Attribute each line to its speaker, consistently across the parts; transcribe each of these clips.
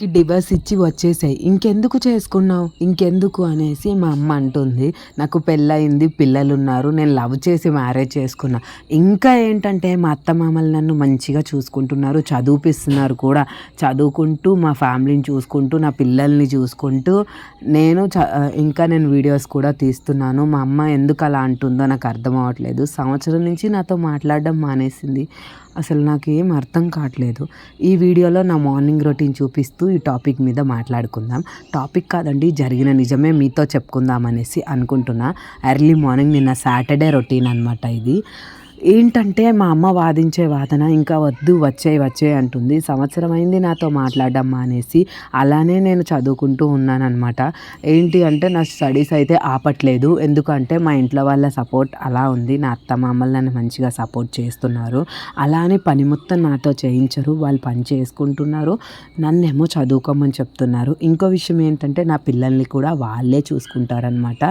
Speaker 1: వాడికి డివర్స్ ఇచ్చి వచ్చేసాయి, ఇంకెందుకు చేసుకున్నావు, ఇంకెందుకు అనేసి మా అమ్మ అంటుంది. నాకు పెళ్ళయింది, పిల్లలు ఉన్నారు, నేను లవ్ చేసి మ్యారేజ్ చేసుకున్నా. ఇంకా ఏంటంటే మా అత్తమామలు నన్ను మంచిగా చూసుకుంటున్నారు, చదివిపిస్తున్నారు కూడా. చదువుకుంటూ మా ఫ్యామిలీని చూసుకుంటూ నా పిల్లల్ని చూసుకుంటూ ఇంకా నేను వీడియోస్ కూడా తీస్తున్నాను. మా అమ్మ ఎందుకు అలా అంటుందో నాకు అర్థం అవ్వట్లేదు. సంవత్సరం నుంచి నాతో మాట్లాడడం మానేసింది. అసలు నాకు ఏం అర్థం కావట్లేదు. ఈ వీడియోలో నా మార్నింగ్ రొటీన్ చూపిస్తూ ఈ టాపిక్ మీద మాట్లాడుకుందాం. టాపిక్ కాదండి, జరిగిన నిజమే మీతో చెప్పుకుందాం అనేసి అనుకుంటున్నా. ఎర్లీ మార్నింగ్ నిన్న సాటర్డే రొటీన్ అనమాట ఇది. ఏంటంటే మా అమ్మ వాదించే వాదన ఇంకా వద్దు, వచ్చే అంటుంది. సంవత్సరం అయింది నాతో మాట్లాడడం మానేసి. అలానే నేను చదువుకుంటూ ఉన్నానన్నమాట. ఏంటి అంటే నా స్టడీస్ అయితే ఆపట్లేదు, ఎందుకంటే మా ఇంట్లో వాళ్ళ సపోర్ట్ అలా ఉంది. నా అత్తమామలు నన్ను మంచిగా సపోర్ట్ చేస్తున్నారు. అలానే పని మొత్తం నాతో చేయించరు, వాళ్ళు పని చేసుకుంటున్నారు, నన్నేమో చదువుకోమని చెప్తున్నారు. ఇంకో విషయం ఏంటంటే నా పిల్లల్ని కూడా వాళ్ళే చూసుకుంటారనమాట.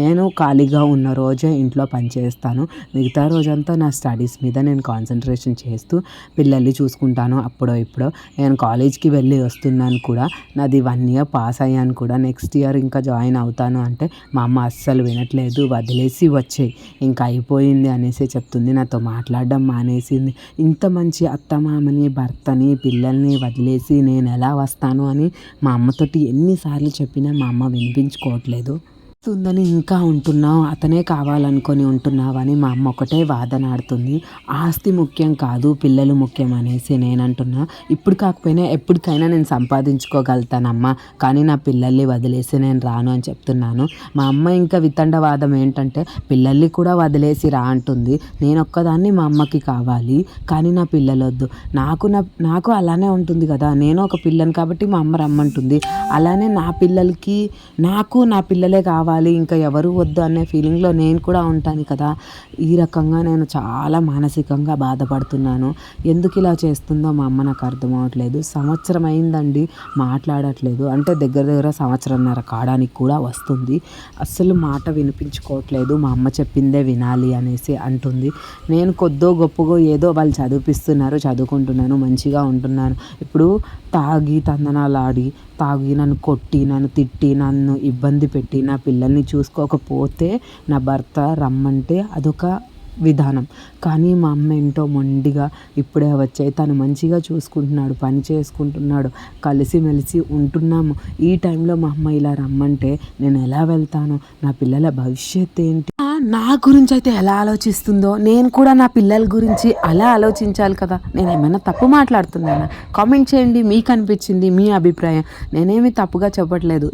Speaker 1: నేను ఖాళీగా ఉన్న రోజే ఇంట్లో పని చేస్తాను, మిగతా రోజంతా నా స్టడీస్ మీద నేను కాన్సన్ట్రేషన్ చేస్తూ పిల్లల్ని చూసుకుంటాను. అప్పుడో ఇప్పుడో నేను కాలేజ్కి వెళ్ళి వస్తున్నాను కూడా. నాది 1 ఇయర్ పాస్ అయ్యాను కూడా. నెక్స్ట్ ఇయర్ ఇంకా జాయిన్ అవుతాను అంటే మా అమ్మ అస్సలు వినట్లేదు. వదిలేసి వచ్చేయి, ఇంకా అయిపోయింది అనేసి చెప్తుంది. నాతో మాట్లాడడం మానేసింది. ఇంత మంచి అత్తమామని, భర్తని, పిల్లల్ని వదిలేసి నేను ఎలా వస్తాను అని మా అమ్మతోటి ఎన్నిసార్లు చెప్పినా మా అమ్మ వినిపించుకోవట్లేదు. ఉందని ఇంకా ఉంటున్నావు, అతనే కావాలనుకొని ఉంటున్నావు అని మా అమ్మ ఒకటే వాదన ఆడుతుంది. ఆస్తి ముఖ్యం కాదు, పిల్లలు ముఖ్యం అనేసి నేను అంటున్నా. ఇప్పుడు కాకపోయినా ఎప్పటికైనా నేను సంపాదించుకోగలుగుతానమ్మా, కానీ నా పిల్లల్ని వదిలేసి నేను రాను అని చెప్తున్నాను. మా అమ్మ ఇంకా వితండవాదం ఏంటంటే పిల్లల్ని కూడా వదిలేసి రా అంటుంది. నేను ఒక్కదాన్ని మా అమ్మకి కావాలి, కానీ నా పిల్లలు వద్దు. నాకు అలానే ఉంటుంది కదా, నేను ఒక పిల్లని కాబట్టి మా అమ్మ రమ్మంటుంది. అలానే నా పిల్లలకి నా పిల్లలే కావాలి, ఇంకా ఎవరు వద్దు అనే ఫీలింగ్లో నేను కూడా ఉంటాను కదా. ఈ రకంగా నేను చాలా మానసికంగా బాధపడుతున్నాను. ఎందుకు ఇలా చేస్తుందో మా అమ్మ నాకు అర్థం అవ్వట్లేదు. సంవత్సరం అయిందండి మాట్లాడట్లేదు, అంటే దగ్గర సంవత్సరంన్నర కావడానికి కూడా వస్తుంది. అస్సలు మాట వినిపించుకోవట్లేదు. మా అమ్మ చెప్పిందే వినాలి అనేసి అంటుంది. నేను కొద్దో గొప్పగో ఏదో వాళ్ళు చదివిపిస్తున్నారు, చదువుకుంటున్నాను, మంచిగా ఉంటున్నాను. ఇప్పుడు తాగి తందనాలాడి నన్ను కొట్టి, నన్ను తిట్టి, నన్ను ఇబ్బంది పెట్టి నా పిల్లల్ని చూసుకోకపోతే నా భర్త రమ్మంటే అదొక విధానం. కానీ మా అమ్మ ఏంటో మొండిగా ఇప్పుడే వచ్చాయి, తను మంచిగా చూసుకుంటున్నాడు, పని చేసుకుంటున్నాడు, కలిసిమెలిసి ఉంటున్నాము. ఈ టైంలో మా అమ్మ ఇలా రమ్మంటే నేను ఎలా వెళ్తాను? నా పిల్లల భవిష్యత్తు ఏంటి? నా గురించి అయితే ఎలా ఆలోచిస్తుందో నేను కూడా నా పిల్లల గురించి అలా ఆలోచించాలి కదా. నేను ఏమైనా తప్పు మాట్లాడుతున్నానా? కామెంట్ చేయండి, మీకు అనిపించింది మీ అభిప్రాయం. నేనేమి తప్పుగా చెప్పట్లేదు.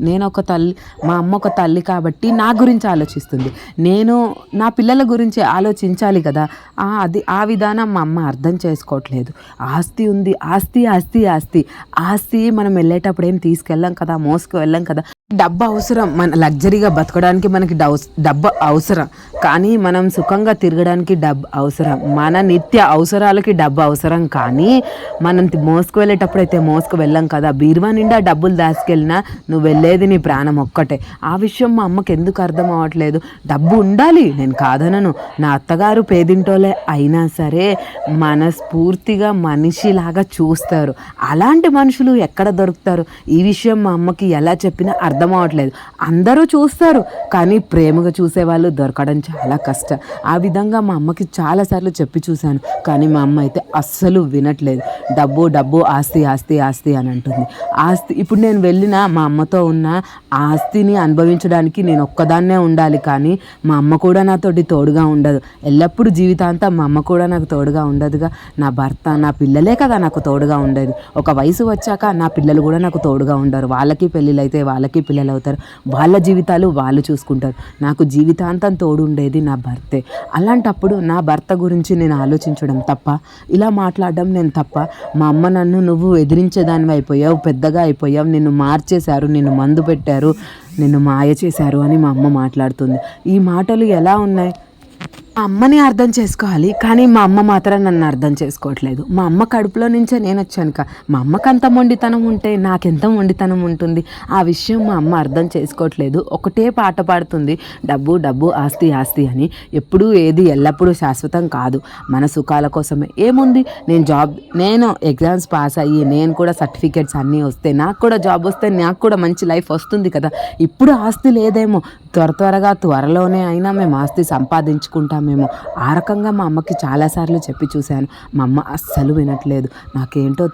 Speaker 1: మా అమ్మ ఒక తల్లి కాబట్టి నా గురించి ఆలోచిస్తుంది. నేను నా పిల్లల గురించి ఆలోచించాలి కదా. ఆ విధానం మా అమ్మ అర్థం చేసుకోవట్లేదు. ఆస్తి ఉంది, ఆస్తి మనం వెళ్ళేటప్పుడు ఏం తీసుకెళ్ళాం కదా, మోసుకు వెళ్ళాం కదా. డబ్బు అవసరం, మన లగ్జరీగా బతకడానికి మనకి డబ్బు అవసరం, కానీ మనం సుఖంగా తిరగడానికి డబ్బు అవసరం. మన నిత్య అవసరాలకి డబ్బు అవసరం, కానీ మనం మోసుకు వెళ్ళేటప్పుడు అయితే మోసుకు వెళ్ళాం కదా. బీరువా నిండా డబ్బులు దాచుకెళ్ళినా నువ్వు వెళ్ళేది నీ ప్రాణం ఒక్కటే. ఆ విషయం మా అమ్మకి ఎందుకు అర్థం అవ్వట్లేదు. డబ్బు ఉండాలి, నేను కాదనను. నా అత్తగారు పేదింటోలే అయినా సరే మనస్ఫూర్తిగా మనిషిలాగా చూస్తారు. అలాంటి మనుషులు ఎక్కడ దొరుకుతారు? ఈ విషయం మా అమ్మకి ఎలా చెప్పినా అర్థం అవ్వట్లేదు. అందరూ చూస్తారు, కానీ ప్రేమగా చూసేవాళ్ళు దొరకడం చాలా కష్టం. ఆ విధంగా మా అమ్మకి చాలాసార్లు చెప్పి చూశాను, కానీ మా అమ్మ అయితే అస్సలు వినట్లేదు. డబ్బు ఆస్తి అని అంటుంది. ఇప్పుడు నేను వెళ్ళిన మా అమ్మతో ఉన్న ఆస్తిని అనుభవించడానికి నేను ఒక్కదాన్నే ఉండాలి, కానీ మా అమ్మ కూడా నాతోటి తోడుగా ఉండదు. ఎల్లప్పుడూ జీవితాంతం మా అమ్మ కూడా నాకు తోడుగా ఉండదుగా. నా భర్త, నా పిల్లలే కదా నాకు తోడుగా ఉండేది. ఒక వయసు వచ్చాక నా పిల్లలు కూడా నాకు తోడుగా ఉండరు. వాళ్ళకి పెళ్ళిళ్ళు అయితే వాళ్ళకి పిల్లలు అవుతారు, వాళ్ళ జీవితాలు వాళ్ళు చూసుకుంటారు. నాకు జీవితాంతం తోడు ఉండేది నా భర్తే. అలాంటప్పుడు నా భర్త గురించి నేను ఆలోచించడం తప్ప, ఇలా మాట్లాడడం నేను తప్ప? మా అమ్మ నన్ను నువ్వు ఎదిరించేదానివి అయిపోయావు, పెద్దగా అయిపోయావు, నిన్ను మార్చేశారు, నిన్ను మందు పెట్టారు, నిన్ను మాయ చేశారు అని మా అమ్మ మాట్లాడుతుంది. ఈ మాటలు ఎలా ఉన్నాయి? మా అమ్మని అర్థం చేసుకోవాలి, కానీ మా అమ్మ మాత్రం నన్ను అర్థం చేసుకోవట్లేదు. మా అమ్మ కడుపులో నుంచే నేను వచ్చాను. మా అమ్మకి అంత మొండితనం ఉంటే నాకెంత మొండితనం ఉంటుంది. ఆ విషయం మా అమ్మ అర్థం చేసుకోవట్లేదు. ఒకటే పాట పాడుతుంది, డబ్బు డబ్బు ఆస్తి ఆస్తి అని. ఎప్పుడూ ఏది ఎల్లప్పుడూ శాశ్వతం కాదు, మన సుఖాల కోసమే. ఏముంది, నేను ఎగ్జామ్స్ పాస్ అయ్యి నేను కూడా సర్టిఫికేట్స్ అన్నీ వస్తే, నాకు కూడా జాబ్ వస్తే నాకు కూడా మంచి లైఫ్ వస్తుంది కదా. ఇప్పుడు ఆస్తి లేదేమో, త్వరలోనే అయినా మేము ఆస్తి సంపాదించుకుంటామేమో. ఆ రకంగా మా అమ్మకి చాలాసార్లు చెప్పి చూశాను. మా అమ్మ అస్సలు వినట్లేదు. నాకేంటో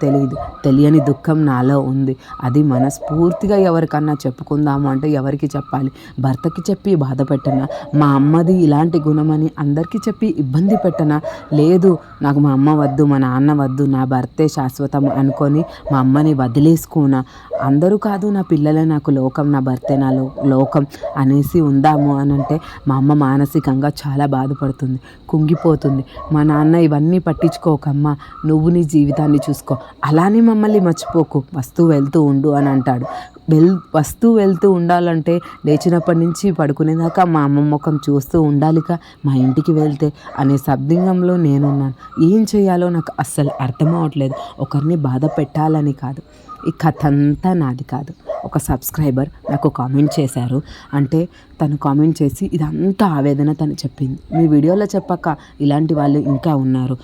Speaker 1: తెలియని దుఃఖం నాలో ఉంది. అది మనస్ఫూర్తిగా ఎవరికన్నా చెప్పుకుందాము అంటే ఎవరికి చెప్పాలి? భర్తకి చెప్పి బాధ పెట్టనా? మా అమ్మది ఇలాంటి గుణమని అందరికీ చెప్పి ఇబ్బంది పెట్టనా? లేదు, నాకు మా అమ్మ వద్దు, మా నాన్న వద్దు, నా భర్తే శాశ్వతం అనుకొని మా అమ్మని వదిలేసుకోనా? అందరూ కాదు, నా పిల్లలే నాకు లోకం, నా భర్తే నా లోకం అనేసి ఉందాము అని అంటే మా అమ్మ మానసికంగా చాలా బాధపడుతుంది, కుంగిపోతుంది. మా నాన్న ఇవన్నీ పట్టించుకోకమ్మా, నువ్వు నీ జీవితాన్ని చూసుకో, అలానే మమ్మల్ని మర్చిపోకు, వస్తూ వెళ్తూ ఉండు అని అంటాడు. వస్తూ వెళ్తూ ఉండాలంటే లేచినప్పటి నుంచి పడుకునేదాకా మా అమ్మ ముఖం చూస్తూ ఉండాలిగా, మా ఇంటికి వెళ్తే అనే శబ్దంలో నేనున్నాను. ఏం చేయాలో నాకు అస్సలు అర్థం అవ్వట్లేదు. ఒకరిని బాధ పెట్టాలని కాదు, ఈ కథ అంతా నాది కాదు. ఒక సబ్స్క్రైబర్ నాకు కామెంట్ చేశారు. అంటే తను కామెంట్ చేసి ఇదంతా ఆవేదన తను చెప్పింది. మీ వీడియోలో చెప్పక ఇలాంటి వాళ్ళు ఇంకా ఉన్నారు,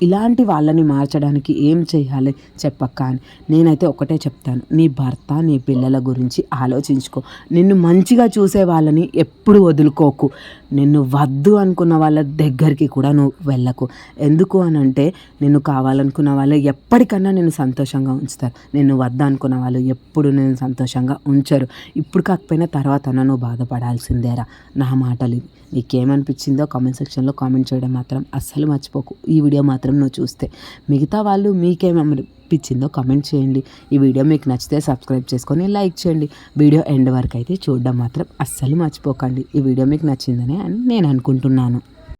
Speaker 1: ఇలాంటి వాళ్ళని మార్చడానికి ఏం చేయాలి చెప్పక్క అని. నేనైతే ఒకటే చెప్తాను, నీ భర్త నీ పిల్లల గురించి ఆలోచించుకో. నిన్ను మంచిగా చూసే వాళ్ళని ఎప్పుడు వదులుకోకు. నిన్ను వద్దు అనుకున్న వాళ్ళ దగ్గరికి కూడా నువ్వు వెళ్ళకు. ఎందుకు అని అంటే, నిన్ను కావాలనుకున్న వాళ్ళు ఎప్పటికన్నా నేను సంతోషంగా ఉంచుతారు. నిన్ను వద్దు అనుకున్న వాళ్ళు ఎప్పుడు నేను సంతోషంగా ఉంచరు. ఇప్పుడు కాకపోయినా తర్వాత నువ్వు బాధపడాల్సిందేరా. నా మాటలు ఇవి. నీకేమనిపించిందో కామెంట్ సెక్షన్లో కామెంట్ చేయడం మాత్రం అస్సలు మర్చిపోకు. ఈ వీడియో మాత్రం నువ్వు చూస్తే మిగతా వాళ్ళు మీకేమనిపించిందో కామెంట్ చేయండి. ఈ వీడియో మీకు నచ్చితే సబ్స్క్రైబ్ చేసుకొని లైక్ చేయండి. వీడియో ఎండ్ వరకు అయితే చూడడం మాత్రం అస్సలు మర్చిపోకండి. ఈ వీడియో మీకు నచ్చిందని నేను అనుకుంటున్నాను.